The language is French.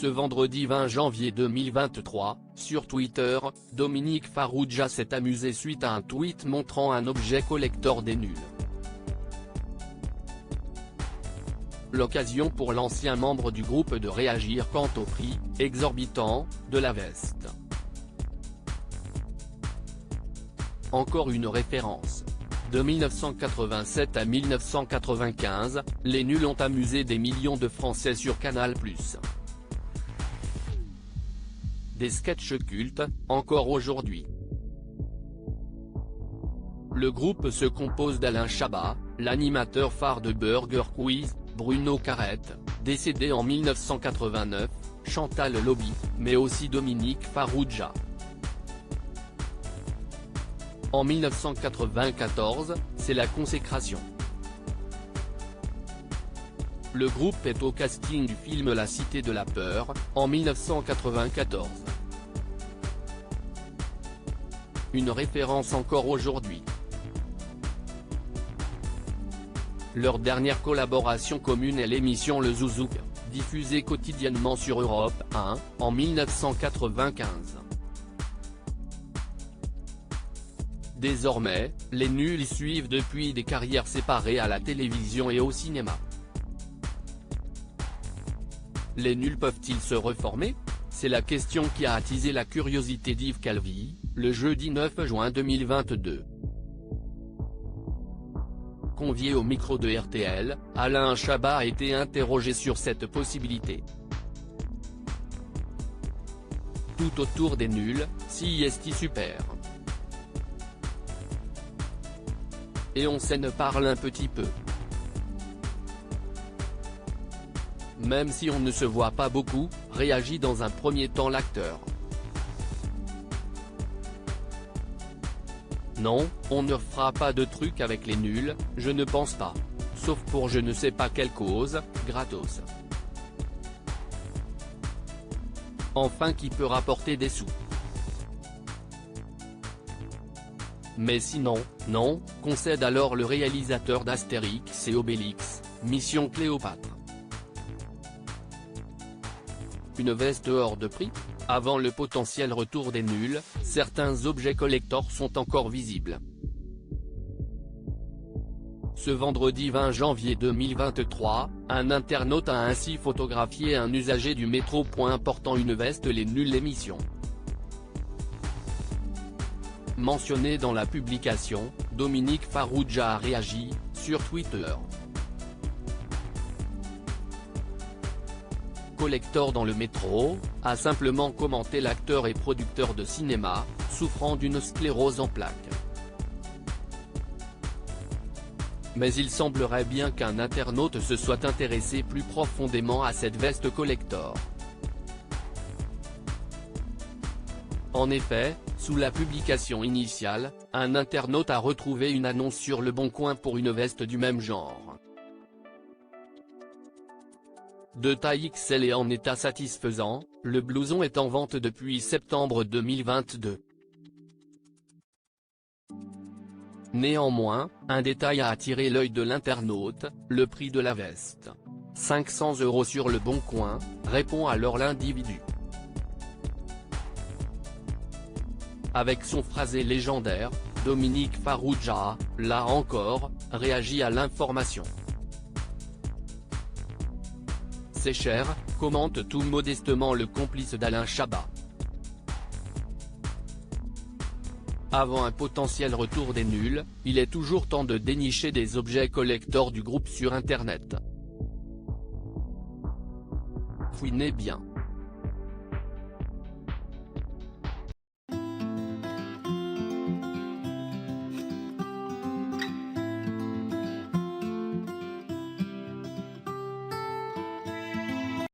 Ce vendredi 20 janvier 2023, sur Twitter, Dominique Farrugia s'est amusé suite à un tweet montrant un objet collector des nuls. L'occasion pour l'ancien membre du groupe de réagir quant au prix, exorbitant, de la veste. Encore une référence. De 1987 à 1995, les nuls ont amusé des millions de Français sur Canal+. Des sketchs cultes, encore aujourd'hui. Le groupe se compose d'Alain Chabat, l'animateur phare de Burger Quiz, Bruno Carrette, décédé en 1989, Chantal Lobby, mais aussi Dominique Farrugia. En 1994, c'est la consécration. Le groupe est au casting du film La Cité de la Peur, en 1994. Une référence encore aujourd'hui. Leur dernière collaboration commune est l'émission Le Zouzouk, diffusée quotidiennement sur Europe 1, en 1995. Désormais, les nuls y suivent depuis des carrières séparées à la télévision et au cinéma. Les nuls peuvent-ils se reformer? C'est la question qui a attisé la curiosité d'Yves Calvi, le jeudi 9 juin 2022. Convié au micro de RTL, Alain Chabat a été interrogé sur cette possibilité. Tout autour des nuls, si est-il super. Et on s'en parle un petit peu. Même si on ne se voit pas beaucoup, réagit dans un premier temps l'acteur. Non, on ne fera pas de truc avec les nuls, je ne pense pas. Sauf pour je ne sais pas quelle cause, gratos. Enfin qui peut rapporter des sous. Mais sinon, non, concède alors le réalisateur d'Astérix et Obélix, Mission Cléopâtre. Une veste hors de prix? Avant le potentiel retour des nuls, certains objets collector sont encore visibles. Ce vendredi 20 janvier 2023, un internaute a ainsi photographié un usager du métro portant une veste Les Nuls émission. Mentionné dans la publication, Dominique Farrugia a réagi, sur Twitter. Collector dans le métro, a simplement commenté l'acteur et producteur de cinéma, souffrant d'une sclérose en plaques. Mais il semblerait bien qu'un internaute se soit intéressé plus profondément à cette veste collector. En effet, sous la publication initiale, un internaute a retrouvé une annonce sur Le Bon Coin pour une veste du même genre. De taille XL et en état satisfaisant, le blouson est en vente depuis septembre 2022. Néanmoins, un détail a attiré l'œil de l'internaute, le prix de la veste. 500 € sur Le Bon Coin, répond alors l'individu. Avec son phrasé légendaire, Dominique Farrugia, là encore, réagit à l'information. C'est cher, commente tout modestement le complice d'Alain Chabat. Avant un potentiel retour des nuls, il est toujours temps de dénicher des objets collector du groupe sur internet. Fouinez bien.